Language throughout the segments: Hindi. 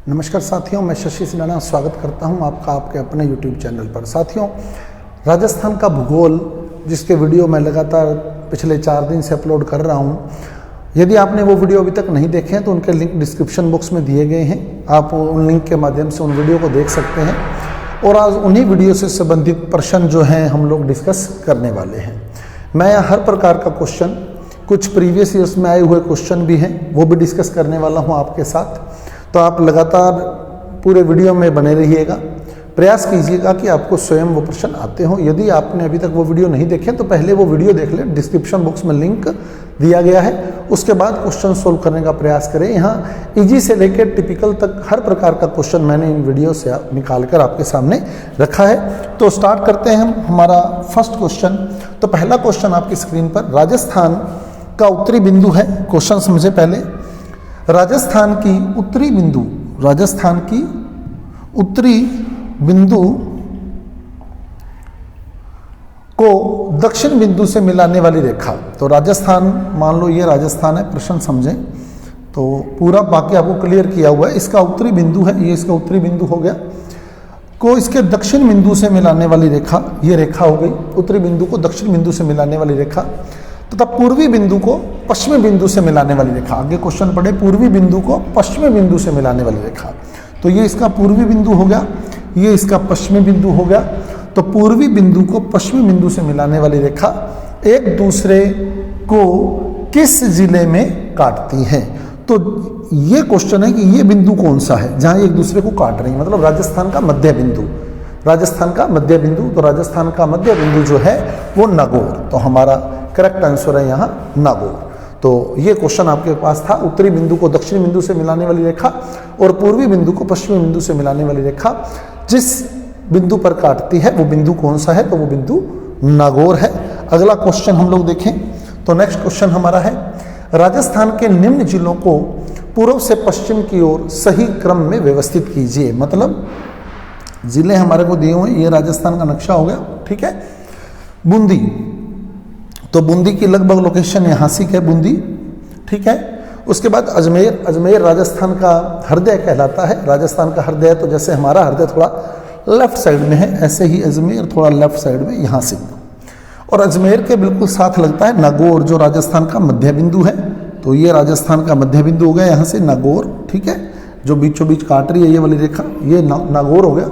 नमस्कार साथियों, मैं शशि सिन्हा स्वागत करता हूं आपका आपके अपने YouTube चैनल पर। साथियों, राजस्थान का भूगोल जिसके वीडियो मैं लगातार पिछले 4 दिन से अपलोड कर रहा हूं, यदि आपने वो वीडियो अभी तक नहीं देखे हैं तो उनके लिंक डिस्क्रिप्शन बॉक्स में दिए गए हैं। आप उन लिंक के माध्यम से उन वीडियो को देख सकते हैं और आज उन्हीं वीडियो से संबंधित प्रश्न जो हैं हम लोग डिस्कस करने वाले हैं। मैं हर प्रकार का क्वेश्चन, कुछ प्रीवियस ईयर्स में आए हुए क्वेश्चन भी हैं, वो भी डिस्कस करने वाला हूँ आपके साथ। तो आप लगातार पूरे वीडियो में बने रहिएगा, प्रयास कीजिएगा कि आपको स्वयं वो प्रश्न आते हों। यदि आपने अभी तक वो वीडियो नहीं देखे तो पहले वो वीडियो देख लें, डिस्क्रिप्शन बॉक्स में लिंक दिया गया है। उसके बाद क्वेश्चन सोल्व करने का प्रयास करें। यहाँ इजी से लेकर टिपिकल तक हर प्रकार का क्वेश्चन मैंने इन वीडियो से निकाल कर आपके सामने रखा है। तो स्टार्ट करते हैं हम हमारा फर्स्ट क्वेश्चन। तो पहला क्वेश्चन आपकी स्क्रीन पर राजस्थान का उत्तरी बिंदु है। क्वेश्चन समझे पहले। राजस्थान की उत्तरी बिंदु को दक्षिण बिंदु से मिलाने वाली रेखा। तो राजस्थान, मान लो ये राजस्थान है, प्रश्न समझें तो पूरा बाकी आपको क्लियर किया हुआ है। इसका उत्तरी बिंदु है, ये इसका उत्तरी बिंदु हो गया, को इसके दक्षिण बिंदु से मिलाने वाली रेखा, ये रेखा हो गई। उत्तरी बिंदु को दक्षिण बिंदु से मिलाने वाली रेखा तथा पूर्वी बिंदु को पश्चिमी बिंदु से मिलाने वाली रेखा। आगे क्वेश्चन पढ़े, पूर्वी बिंदु को पश्चिमी बिंदु से मिलाने वाली रेखा। तो ये इसका पूर्वी बिंदु हो गया, ये इसका पश्चिमी बिंदु हो गया। तो पूर्वी बिंदु को पश्चिमी बिंदु से मिलाने वाली रेखा एक दूसरे को किस जिले में काटती हैं? तो ये क्वेश्चन है कि ये बिंदु कौन सा है जहां एक दूसरे को काट रही है, मतलब राजस्थान का मध्य बिंदु। राजस्थान का मध्य बिंदु, तो राजस्थान का मध्य बिंदु जो है वो नागौर। तो हमारा करेक्ट आंसर है यहाँ नागौर। तो ये क्वेश्चन आपके पास था। उत्तरी बिंदु को दक्षिणी बिंदु से मिलाने वाली रेखा और पूर्वी बिंदु को पश्चिमी बिंदु से मिलाने वाली रेखा जिस बिंदु पर काटती है वो बिंदु कौन सा है? तो वो बिंदु नागौर है। अगला क्वेश्चन हम लोग देखें तो नेक्स्ट क्वेश्चन हमारा है, राजस्थान के निम्न जिलों को पूर्व से पश्चिम की ओर सही क्रम में व्यवस्थित कीजिए। मतलब जिले हमारे को दिए हुए, ये राजस्थान का नक्शा हो गया, ठीक है। बूंदी, तो बूंदी की लगभग लोकेशन यहाँ से है बूंदी, ठीक है। उसके बाद अजमेर, अजमेर राजस्थान का हृदय कहलाता है। राजस्थान का हृदय, तो जैसे हमारा हृदय थोड़ा लेफ्ट साइड में है, ऐसे ही अजमेर थोड़ा लेफ्ट साइड में यहाँ से। और अजमेर के बिल्कुल साथ लगता है नागौर, जो राजस्थान का मध्य बिंदु है। तो ये राजस्थान का मध्य बिंदु हो गया यहाँ से नागौर, ठीक है। जो बीचों बीच काट रही है ये वाली रेखा, ये नागौर हो गया।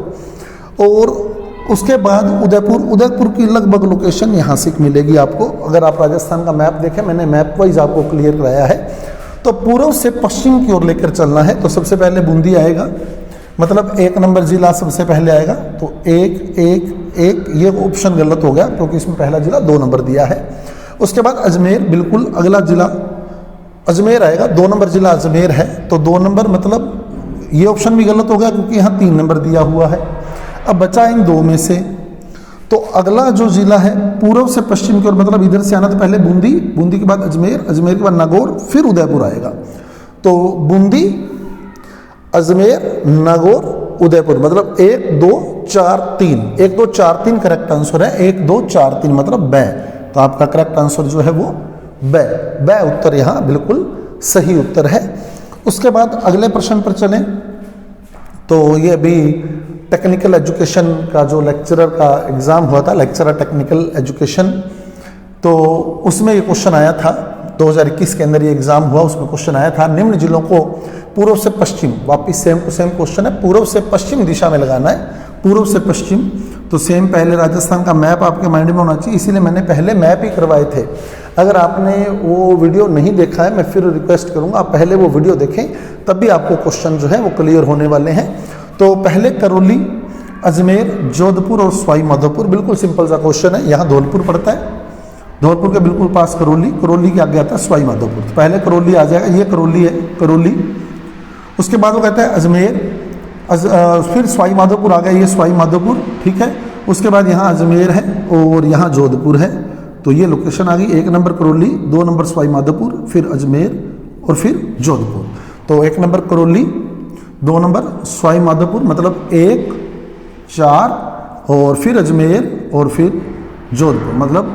और उसके बाद उदयपुर, उदयपुर की लगभग लोकेशन यहाँ से मिलेगी आपको। अगर आप राजस्थान का मैप देखें, मैंने मैप वाइज आपको क्लियर कराया है। तो पूर्व से पश्चिम की ओर लेकर चलना है। तो सबसे पहले बूंदी आएगा, मतलब 1 नंबर जिला सबसे पहले आएगा। तो 1 1 1, ये ऑप्शन गलत हो गया क्योंकि इसमें पहला जिला 2 नंबर दिया है। उसके बाद अजमेर, बिल्कुल अगला जिला अजमेर आएगा। 2 नंबर जिला अजमेर है। तो 2 नंबर, मतलब ये ऑप्शन भी गलत हो गया क्योंकि यहाँ 3 नंबर दिया हुआ है। अब बचा इन 2 में से, तो अगला जो जिला है पूर्व से पश्चिम की ओर, मतलब इधर से आना, तो पहले बूंदी, बूंदी के बाद अजमेर, अजमेर के बाद नागौर, फिर उदयपुर आएगा। तो बूंदी, अजमेर, नागौर, उदयपुर, मतलब 1 2 4 3, 1 2 4 3 करेक्ट आंसर है। 1 2 4 3 मतलब बै। तो आपका करेक्ट आंसर जो है वो बै, बै उत्तर यहाँ बिल्कुल सही उत्तर है। उसके बाद अगले प्रश्न पर चलें तो ये अभी टेक्निकल एजुकेशन का जो लेक्चरर का एग्ज़ाम हुआ था, लेक्चरर टेक्निकल एजुकेशन, तो उसमें ये क्वेश्चन आया था। 2021 के अंदर ये एग्ज़ाम हुआ, उसमें क्वेश्चन आया था, निम्न जिलों को पूर्व से पश्चिम, वापिस सेम टू सेम क्वेश्चन है, पूर्व से पश्चिम दिशा में लगाना है। पूर्व से पश्चिम, तो सेम पहले राजस्थान का मैप आपके माइंड में होना चाहिए, इसीलिए मैंने पहले मैप ही करवाए थे। अगर आपने वो वीडियो नहीं देखा है, मैं फिर रिक्वेस्ट करूँगा आप पहले वो वीडियो देखें, तब भी आपको क्वेश्चन जो है वो क्लियर होने वाले हैं। तो पहले करौली, अजमेर, जोधपुर और सवाई माधोपुर, बिल्कुल सिंपल सा क्वेश्चन है। यहाँ धौलपुर पड़ता है, धौलपुर के बिल्कुल पास करौली, करौली के आगे आता है सवाई माधोपुर। तो पहले करौली आ जाएगा, ये करौली है, करौली। उसके बाद वो कहता है अजमेर, फिर सवाई माधोपुर आ गया, ये सवाई माधोपुर, ठीक है। उसके बाद यहाँ अजमेर है और यहाँ जोधपुर है। तो ये लोकेशन आ गई, 1 नंबर करौली, 2 नंबर सवाई माधोपुर, फिर अजमेर और फिर जोधपुर। तो 1 नंबर करौली, 2 नंबर सवाई माधोपुर, मतलब 1 4 और फिर अजमेर और फिर जोधपुर, मतलब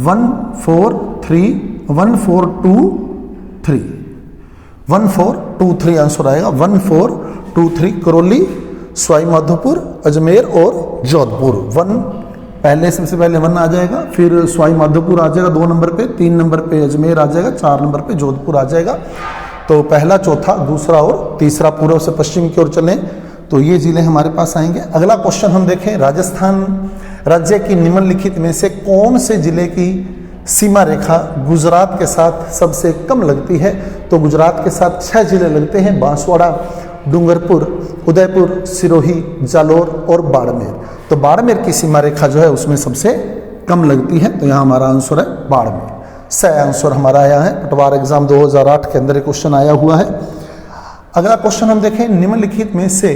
1 4 3 1 4 2 3। 1423 आंसर आएगा 1423। करौली, सवाई माधोपुर, अजमेर और जोधपुर। पहले सबसे पहले 1 आ जाएगा, फिर सवाई माधोपुर आ जाएगा 2 नंबर पे, 3 नंबर पे अजमेर आ जाएगा, 4 नंबर पे जोधपुर आ जाएगा। तो पहला, चौथा, दूसरा और तीसरा पूर्व से पश्चिम की ओर चलें तो ये जिले हमारे पास आएंगे। अगला क्वेश्चन हम देखें, राजस्थान राज्य की निम्नलिखित में से कौन से जिले की सीमा रेखा गुजरात के साथ सबसे कम लगती है? तो गुजरात के साथ 6 जिले लगते हैं, बांसवाड़ा, डूंगरपुर, उदयपुर, सिरोही, जालोर और बाड़मेर। तो बाड़मेर की सीमा रेखा जो है उसमें सबसे कम लगती है, तो यहाँ हमारा आंसर है बाड़मेर। सही आंसर हमारा आया है, पटवार एग्जाम 2008 के अंदर एक क्वेश्चन आया हुआ है। अगला क्वेश्चन हम देखें, निम्नलिखित में से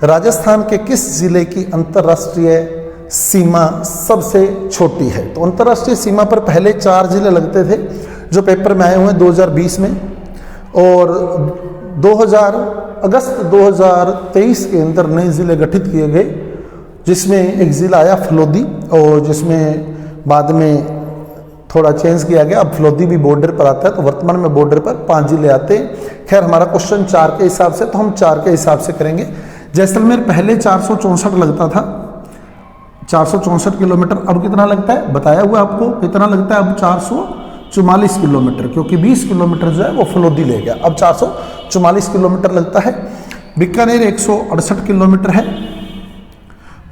राजस्थान के किस जिले की अंतर्राष्ट्रीय सीमा सबसे छोटी है? तो अंतर्राष्ट्रीय सीमा पर पहले 4 जिले लगते थे जो पेपर में आए हुए हैं 2020 में, और अगस्त 2023 के अंदर नए जिले गठित किए गए, जिसमें एक जिला आया फलोदी, और जिसमें बाद में थोड़ा चेंज किया गया, अब फलोदी भी बॉर्डर पर आता है। तो वर्तमान में बॉर्डर पर 5 जिले आते हैं। खैर हमारा क्वेश्चन 4 के हिसाब से, तो हम 4 के हिसाब से करेंगे। जैसलमेर पहले 464 लगता था, 464 किलोमीटर, अब कितना लगता है बताया हुआ आपको, कितना लगता है अब 444 किलोमीटर, क्योंकि 20 किलोमीटर जो है वो फलोदी ले गया, अब 444 किलोमीटर लगता है। बीकानेर 168 किलोमीटर है,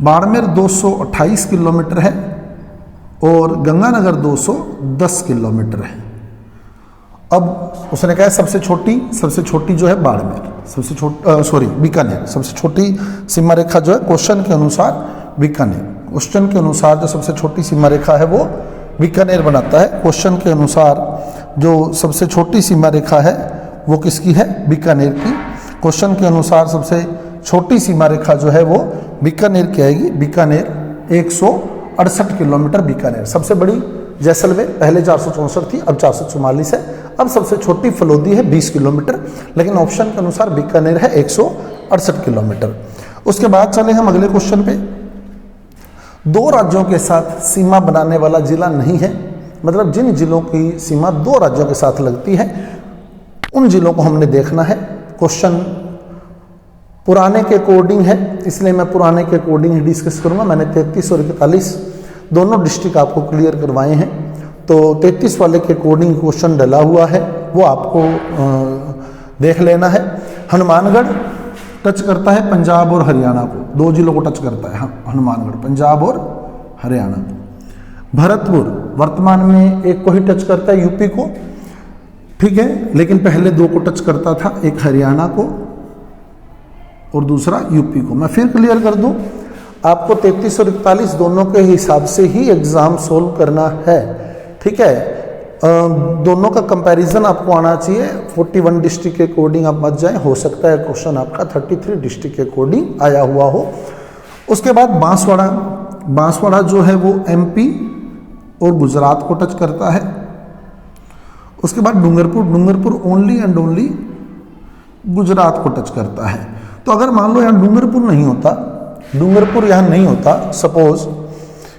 बाड़मेर 228 किलोमीटर है, और गंगानगर 210 किलोमीटर है। अब उसने कहा सबसे छोटी जो है बाड़मेर, बीकानेर सबसे छोटी सीमा रेखा जो है क्वेश्चन के अनुसार बीकानेर, क्वेश्चन के अनुसार जो सबसे छोटी सीमा रेखा है वो बीकानेर बनाता है। क्वेश्चन के अनुसार जो सबसे छोटी सीमा रेखा है वो किसकी है? बीकानेर की। क्वेश्चन के अनुसार सबसे छोटी सीमा रेखा जो है वो बीकानेर की आएगी। बीकानेर 168 किलोमीटर बीकानेर। सबसे बड़ी जैसलमेर पहले 464 थी, अब 444 है। अब सबसे छोटी फलोदी है 20 किलोमीटर, लेकिन ऑप्शन के अनुसार बीकानेर है 168 किलोमीटर। उसके बाद चले हम अगले क्वेश्चन पे। 2 राज्यों के साथ सीमा बनाने वाला जिला नहीं है, मतलब जिन जिलों की सीमा 2 राज्यों के साथ लगती है उन जिलों को हमने देखना है। क्वेश्चन पुराने के अकॉर्डिंग है, इसलिए मैं पुराने के अकॉर्डिंग ही डिस्कस करूंगा। मैंने 33 और 41 दोनों डिस्ट्रिक्ट आपको क्लियर करवाए हैं, तो 33 वाले के अकॉर्डिंग क्वेश्चन डला हुआ है, वो आपको देख लेना है। हनुमानगढ़ टच करता है पंजाब और हरियाणा को, 2 जिलों को टच करता है हनुमानगढ़, पंजाब और हरियाणा को। भरतपुर वर्तमान में एक को ही टच करता है, यूपी को, ठीक है, लेकिन पहले 2 को टच करता था, एक हरियाणा को और दूसरा यूपी को। मैं फिर क्लियर कर दूं, आपको 33 और 41 दोनों के हिसाब से ही एग्जाम सोल्व करना है, ठीक है। दोनों का कंपैरिजन आपको आना चाहिए। 41 डिस्ट्रिक्ट के अकॉर्डिंग आप मत जाएं, हो सकता है क्वेश्चन आपका 33 डिस्ट्रिक्ट के अकॉर्डिंग आया हुआ हो। उसके बाद बांसवाड़ा जो है वो एमपी और गुजरात को टच करता है। उसके बाद Dungarpur only and only Gujarat को टच करता है। तो अगर मान लो यहाँ डूंगरपुर यहाँ नहीं होता, सपोज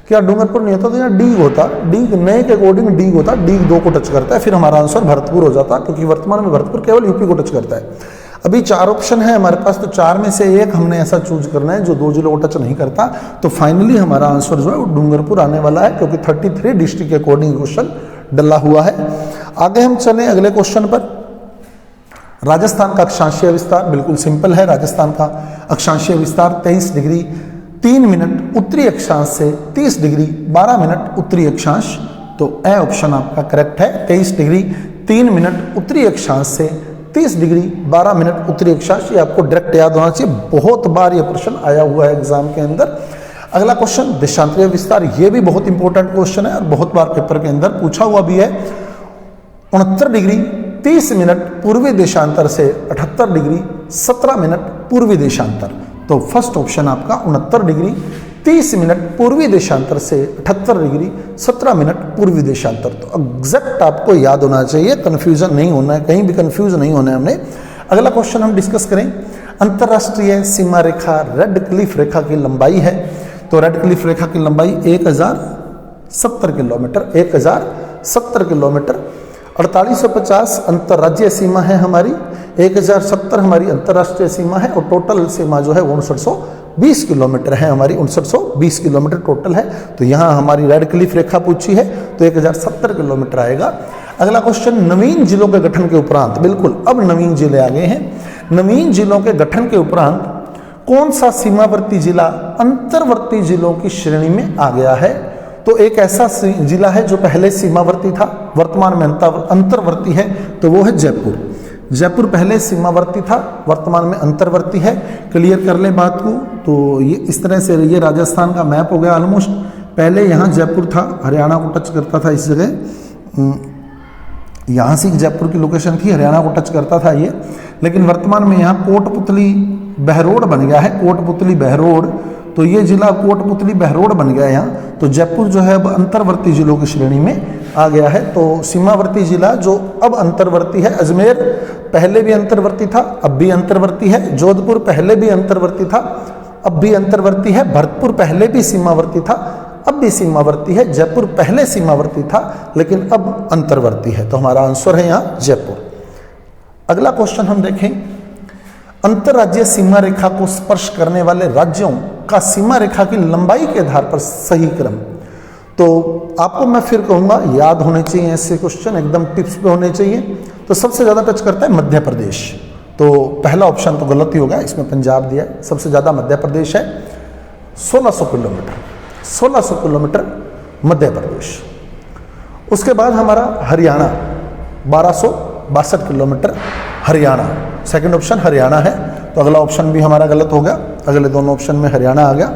कि यहाँ डूंगरपुर नहीं होता तो यहाँ डीग होता, डीग नए के अकॉर्डिंग डीग होता, डीग 2 को टच करता है, फिर हमारा आंसर भरतपुर हो जाता, क्योंकि वर्तमान में भरतपुर केवल यूपी को टच करता है। अभी 4 ऑप्शन है हमारे पास, तो 4 में से एक हमने ऐसा चूज करना है जो 2 जिलों को टच नहीं करता। तो फाइनली हमारा आंसर जो है वो डूंगरपुर आने वाला है, क्योंकि 33 डिस्ट्रिक्ट के अकॉर्डिंग क्वेश्चन डला हुआ है। आगे हम चले अगले क्वेश्चन पर। राजस्थान का अक्षांशीय विस्तार बिल्कुल सिंपल है। राजस्थान का अक्षांशीय विस्तार 23 डिग्री 3 मिनट उत्तरी अक्षांश से 30 डिग्री 12 मिनट उत्तरी अक्षांश। तो ए ऑप्शन आपका करेक्ट है। 23 डिग्री 3 मिनट उत्तरी अक्षांश से 30 डिग्री 12 मिनट उत्तरी अक्षांश। ये आपको डायरेक्ट याद होना चाहिए, बहुत बार ये प्रश्न आया हुआ है एग्जाम के अंदर। अगला क्वेश्चन देशांतरीय विस्तार, ये भी बहुत इंपॉर्टेंट क्वेश्चन है और बहुत बार पेपर के अंदर पूछा हुआ भी है। 69 डिग्री 30 मिनट पूर्वी देशांतर से 78 डिग्री 17 मिनट पूर्वी देशांतर। तो फर्स्ट ऑप्शन आपका 69 डिग्री 30 मिनट पूर्वी देशांतर से 78 डिग्री 17 मिनट पूर्वी देशांतर। तो एग्जैक्ट आपको याद होना चाहिए, कंफ्यूजन नहीं होना है, कहीं भी कंफ्यूज नहीं होना है हमने। अगला क्वेश्चन हम डिस्कस करें। अंतरराष्ट्रीय सीमा रेखा रेड क्लिफ रेखा की लंबाई है। तो रेड क्लिफ रेखा की लंबाई 1070 किलोमीटर, 1070 किलोमीटर। 4850 अंतर्राज्यीय सीमा है हमारी, 1070 हमारी अंतर्राष्ट्रीय सीमा है और टोटल सीमा जो है वो 5920 किलोमीटर है हमारी, 5920 किलोमीटर टोटल है। तो यहाँ हमारी रेड क्लिफ रेखा पूछी है तो 1070 किलोमीटर आएगा। अगला क्वेश्चन, नवीन जिलों के गठन के उपरांत, बिल्कुल अब नवीन जिले आ गए हैं, नवीन जिलों के गठन के उपरांत कौन सा सीमावर्ती जिला अंतर्वर्ती जिलों की श्रेणी में आ गया है? तो एक ऐसा जिला है जो पहले सीमावर्ती था, वर्तमान में अंतर्वर्ती है, तो वो है जयपुर। जयपुर पहले सीमावर्ती था, वर्तमान में अंतर्वर्ती है। क्लियर कर ले बात को। तो ये इस तरह से ये राजस्थान का मैप हो गया ऑलमोस्ट। पहले यहाँ जयपुर था, हरियाणा को टच करता था इस जगह, यहाँ से जयपुर की लोकेशन थी, हरियाणा को टच करता था ये, लेकिन वर्तमान में यहाँ कोटपुतली बहरोड बन गया है, कोटपुतली बहरोड। तो ये जिला कोटपुतली बहरोड बन गया है यहाँ। तो जयपुर जो है अब अंतर्वर्ती जिलों की श्रेणी में आ गया है। तो सीमावर्ती जिला जो अब अंतर्वर्ती है, अजमेर पहले भी अंतर्वर्ती था, अब भी अंतर्वर्ती है। जोधपुर पहले भी अंतर्वर्ती था, अब भी अंतर्वर्ती है। भरतपुर पहले भी सीमावर्ती था, अब भी सीमावर्ती है। जयपुर पहले सीमावर्ती था लेकिन अब अंतर्वर्ती है। तो हमारा आंसर है यहाँ जयपुर। अगला क्वेश्चन हम देखें, अंतर्राज्यीय सीमा रेखा को स्पर्श करने वाले राज्यों का सीमा रेखा की लंबाई के आधार पर सही क्रम। तो आपको मैं फिर कहूंगा याद होने चाहिए ऐसे क्वेश्चन, एकदम टिप्स पे होने चाहिए। तो सबसे ज्यादा टच करता है मध्य प्रदेश, तो पहला ऑप्शन तो गलत ही होगा, इसमें पंजाब दिया है। सबसे ज्यादा मध्य प्रदेश है, 1600 किलोमीटर, 1600 किलोमीटर मध्य प्रदेश। उसके बाद हमारा Haryana 1262 kilometre, Haryana second option Haryana है। तो अगला ऑप्शन भी हमारा गलत हो गया, अगले दोनों ऑप्शन में हरियाणा आ गया।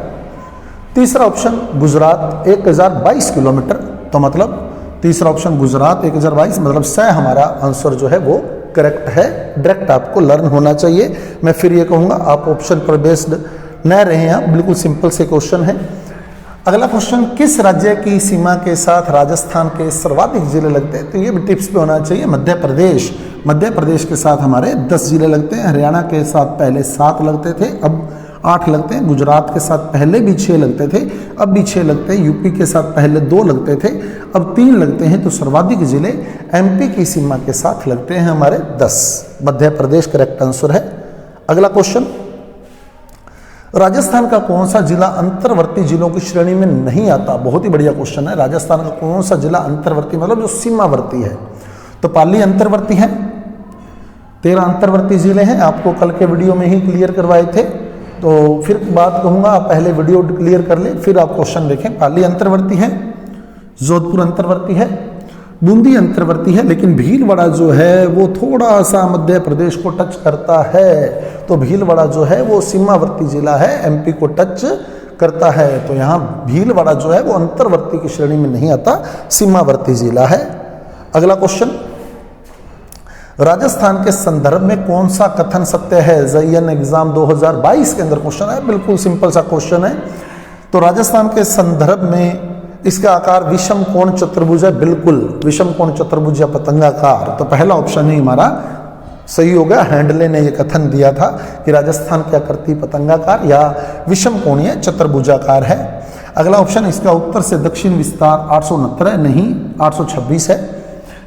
तीसरा ऑप्शन गुजरात 1022 किलोमीटर, तो मतलब तीसरा ऑप्शन गुजरात 1022, मतलब स हमारा आंसर जो है वो करेक्ट है। डायरेक्ट आपको लर्न होना चाहिए। मैं फिर ये कहूँगा आप ऑप्शन पर बेस्ड न रहे हैं, बिल्कुल सिंपल से क्वेश्चन है। अगला क्वेश्चन, किस राज्य की सीमा के साथ राजस्थान के सर्वाधिक जिले लगते हैं? तो ये भी टिप्स पे होना चाहिए। मध्य प्रदेश, मध्य प्रदेश के साथ हमारे 10 जिले लगते हैं। हरियाणा के साथ पहले 7 लगते थे, अब 8 लगते हैं। गुजरात के साथ पहले भी 6 लगते थे, अब भी 6 लगते हैं। यूपी के साथ पहले 2 लगते थे, अब 3 लगते हैं। तो सर्वाधिक जिले एमपी की सीमा के साथ लगते हैं हमारे 10। मध्य प्रदेश करेक्ट आंसर है। अगला क्वेश्चन, राजस्थान का कौन सा जिला अंतर्वर्ती जिलों की श्रेणी में नहीं आता? बहुत ही बढ़िया क्वेश्चन है। राजस्थान का कौन सा जिला अंतर्वर्ती, मतलब जो सीमावर्ती है? तो पाली अंतर्वर्ती है, 13 अंतर्वर्ती जिले हैं, आपको कल के वीडियो में ही क्लियर करवाए थे। तो फिर बात कहूंगा, आप पहले वीडियो क्लियर कर ले फिर आप क्वेश्चन देखें। पाली अंतर्वर्ती है, जोधपुर अंतर्वर्ती है, बूंदी अंतर्वर्ती है, लेकिन भीलवाड़ा जो है वो थोड़ा सा मध्य प्रदेश को टच करता है। तो भीलवाड़ा जो है वो सीमावर्ती जिला है, एमपी को टच करता है। तो यहाँ भीलवाड़ा जो है वो अंतर्वर्ती की श्रेणी में नहीं आता, सीमावर्ती जिला है। अगला क्वेश्चन, राजस्थान के संदर्भ में कौन सा कथन सत्य है? जयन एग्जाम 2022 के अंदर क्वेश्चन है, बिल्कुल सिंपल सा क्वेश्चन है। तो राजस्थान के संदर्भ में इसका आकार विषम कोण चतुर्भुज है, बिल्कुल विषम कोण चतुर्भुज या पतंगाकार। तो पहला ऑप्शन ही हमारा सही होगा। हैंडले ने यह कथन दिया था कि राजस्थान क्या करती पतंगाकार या विषम कोणीय चतुर्भुजाकार है। अगला ऑप्शन, इसका उत्तर से दक्षिण विस्तार 869 है, नहीं 826 है।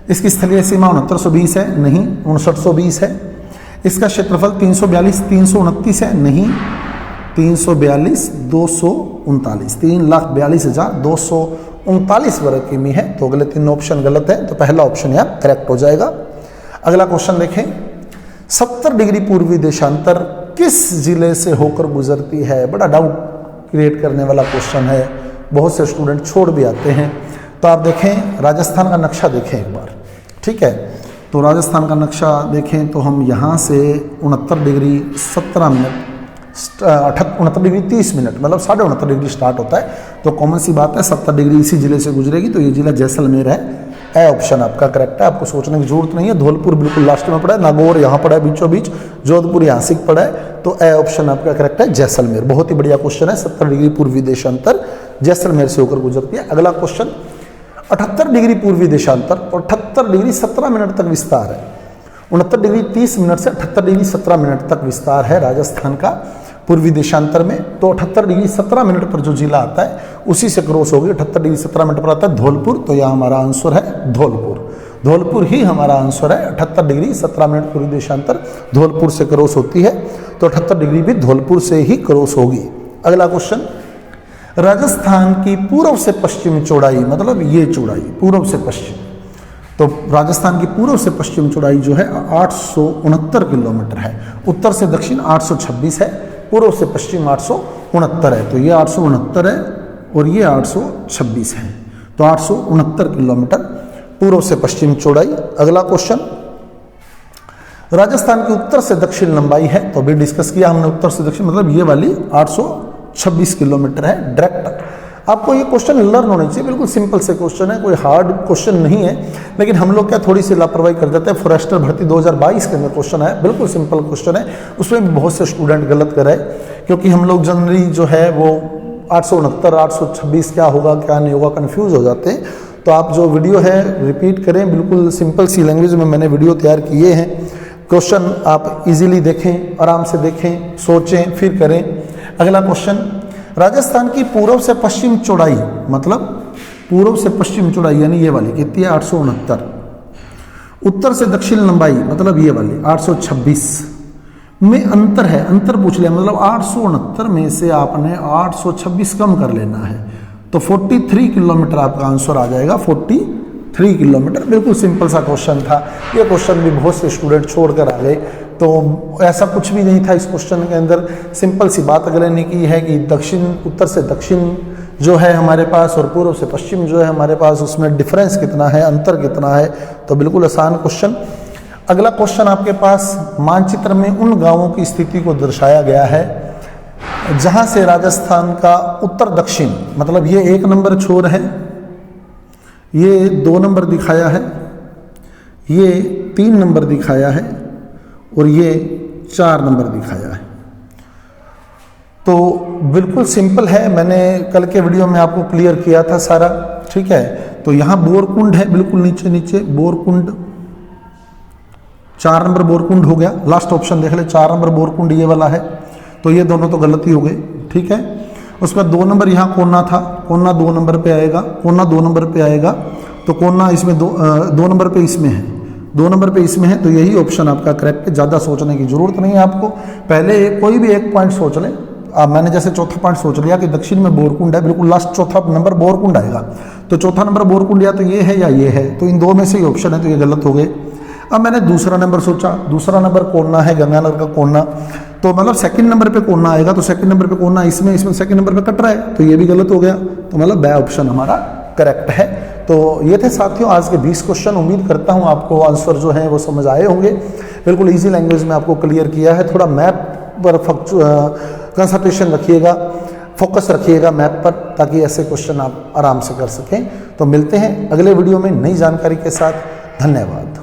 इसकी स्थलीय सीमा 6920 है, नहीं 5920 है। इसका क्षेत्रफल 342 329 है, नहीं 342 239, 3,42,239 वर्ग किमी है। तो अगले 3 ऑप्शन गलत है, तो पहला ऑप्शन यहाँ करेक्ट हो जाएगा। अगला क्वेश्चन देखें, 70 डिग्री पूर्वी देशांतर किस जिले से होकर गुजरती है? बड़ा डाउट क्रिएट करने वाला क्वेश्चन है, बहुत से स्टूडेंट छोड़ भी आते हैं। तो आप देखें राजस्थान का नक्शा देखें एक बार, ठीक है। तो राजस्थान का नक्शा देखें तो हम यहाँ से 69 डिग्री 17 मिनट 69 डिग्री 30 मिनट, मतलब 69.5 डिग्री स्टार्ट होता है। तो कॉमन सी बात है 70 डिग्री इसी जिले से गुजरेगी। तो ये जिला जैसलमेर है। ए ऑप्शन आपका करेक्ट है, आपको सोचने की जरूरत नहीं है। धौलपुर बिल्कुल लास्ट में पड़ा है, नागौर यहाँ पड़ा है बीचों बीच, जोधपुर यहाँ से पड़ा है। तो ए ऑप्शन आपका करेक्ट है, जैसलमेर। बहुत ही बढ़िया क्वेश्चन है। 70 डिग्री पूर्वी देशांतर जैसलमेर से होकर गुजरती है। अगला क्वेश्चन, 78 डिग्री पूर्वी देशांतर और 78 डिग्री 17 मिनट तक विस्तार है। 69 डिग्री 30 मिनट से 78 डिग्री 17 मिनट तक विस्तार है राजस्थान का पूर्वी देशांतर में। तो 78 डिग्री 17 मिनट पर जो जिला आता है उसी से क्रॉस होगी। 78 डिग्री 17 मिनट पर आता है धौलपुर। तो यह हमारा आंसर है धौलपुर। धौलपुर ही हमारा आंसर है। 78 डिग्री 17 मिनट पूर्वी देशांतर धौलपुर से क्रॉस होती है, तो 78 डिग्री भी धौलपुर से ही क्रॉस होगी। अगला क्वेश्चन, राजस्थान की पूर्व से पश्चिम चौड़ाई, मतलब ये चौड़ाई पूर्व से पश्चिम, तो राजस्थान की पूर्व से पश्चिम चौड़ाई जो है 869 किलोमीटर है। उत्तर से दक्षिण 826 है, पूर्व से पश्चिम 869 है। तो ये 869 है और ये 826 है, तो 869 किलोमीटर पूर्व से पश्चिम चौड़ाई। अगला क्वेश्चन, राजस्थान की उत्तर से दक्षिण लंबाई है, तो अभी डिस्कस किया हमने उत्तर से दक्षिण, मतलब ये वाली 826 किलोमीटर है डायरेक्ट। आपको ये क्वेश्चन लर्न होने चाहिए, बिल्कुल सिंपल से क्वेश्चन है, कोई हार्ड क्वेश्चन नहीं है, लेकिन हम लोग क्या थोड़ी सी लापरवाही कर देते हैं। फॉरेस्टर भर्ती 2022 के अंदर क्वेश्चन है, बिल्कुल सिंपल क्वेश्चन है, उसमें भी बहुत से स्टूडेंट गलत कर रहे हैं, क्योंकि हम लोग जनरली जो है वो 869 826 क्या होगा क्या नहीं होगा कंफ्यूज हो जाते हैं। तो आप जो वीडियो है रिपीट करें, बिल्कुल सिंपल सी लैंग्वेज में मैंने वीडियो तैयार किए हैं, क्वेश्चन आप इजीली देखें, आराम से देखें, सोचें फिर करें। अगला क्वेश्चन, राजस्थान की पूर्व से पश्चिम चौड़ाई, मतलब पूर्व से पश्चिम चौड़ाई यानी ये वाली कितनी है 869, उत्तर से दक्षिण लंबाई मतलब ये वाली 826 में अंतर है, अंतर पूछ लिया, मतलब 869 में से आपने 826 कम कर लेना है, तो 43 किलोमीटर आपका आंसर आ जाएगा। 43 किलोमीटर, बिल्कुल सिंपल सा क्वेश्चन था। ये क्वेश्चन भी बहुत से स्टूडेंट छोड़कर आ गए, तो ऐसा कुछ भी नहीं था इस क्वेश्चन के अंदर। सिंपल सी बात अगले ने की है कि दक्षिण, उत्तर से दक्षिण जो है हमारे पास और पूर्व से पश्चिम जो है हमारे पास, उसमें डिफरेंस कितना है, अंतर कितना है, तो बिल्कुल आसान क्वेश्चन। अगला क्वेश्चन आपके पास, मानचित्र में उन गांवों की स्थिति को दर्शाया गया है जहां से राजस्थान का उत्तर दक्षिण, मतलब ये 1 नंबर छोर है, ये 2 नंबर दिखाया है, ये 3 नंबर दिखाया है और ये 4 नंबर दिखाया है। तो बिल्कुल सिंपल है, मैंने कल के वीडियो में आपको क्लियर किया था सारा, ठीक है। तो यहाँ बोरकुंड है, बिल्कुल नीचे नीचे बोरकुंड, 4 नंबर बोरकुंड हो गया। लास्ट ऑप्शन देख ले, 4 नंबर बोरकुंड ये वाला है, तो ये दोनों तो गलती हो गई, ठीक है। उसमें 2 नंबर यहाँ कोना था, कोना 2 नंबर पे आएगा, कोना 2 नंबर पे आएगा, तो कोना इसमें 2 नंबर पे इसमें है, 2 नंबर पे इसमें है, तो यही ऑप्शन आपका करेक्ट है। ज़्यादा सोचने की जरूरत नहीं है आपको, पहले कोई भी एक पॉइंट सोच लें। मैंने जैसे चौथा पॉइंट सोच लिया कि दक्षिण में बोरकुंड है, बिल्कुल लास्ट चौथा नंबर बोरकुंड आएगा, तो चौथा नंबर बोरकुंड या तो ये है या ये है, तो इन 2 में से ही ऑप्शन है, तो ये गलत हो गए। अब मैंने दूसरा नंबर सोचा, दूसरा नंबर कोना है, गंगानगर का कोना, तो मतलब सेकंड नंबर पे कोना आएगा, तो सेकंड नंबर पे कोना इसमें सेकंड नंबर पे कट रहा है, तो ये भी गलत हो गया, तो मतलब बी ऑप्शन हमारा करेक्ट है। तो ये थे साथियों आज के 20 क्वेश्चन। उम्मीद करता हूँ आपको आंसर जो है वो समझ आए होंगे, बिल्कुल इजी लैंग्वेज में आपको क्लियर किया है। थोड़ा मैप पर कंसंट्रेशन रखिएगा, फोकस रखिएगा मैप पर, ताकि ऐसे क्वेश्चन आप आराम से कर सकें। तो मिलते हैं अगले वीडियो में नई जानकारी के साथ। धन्यवाद।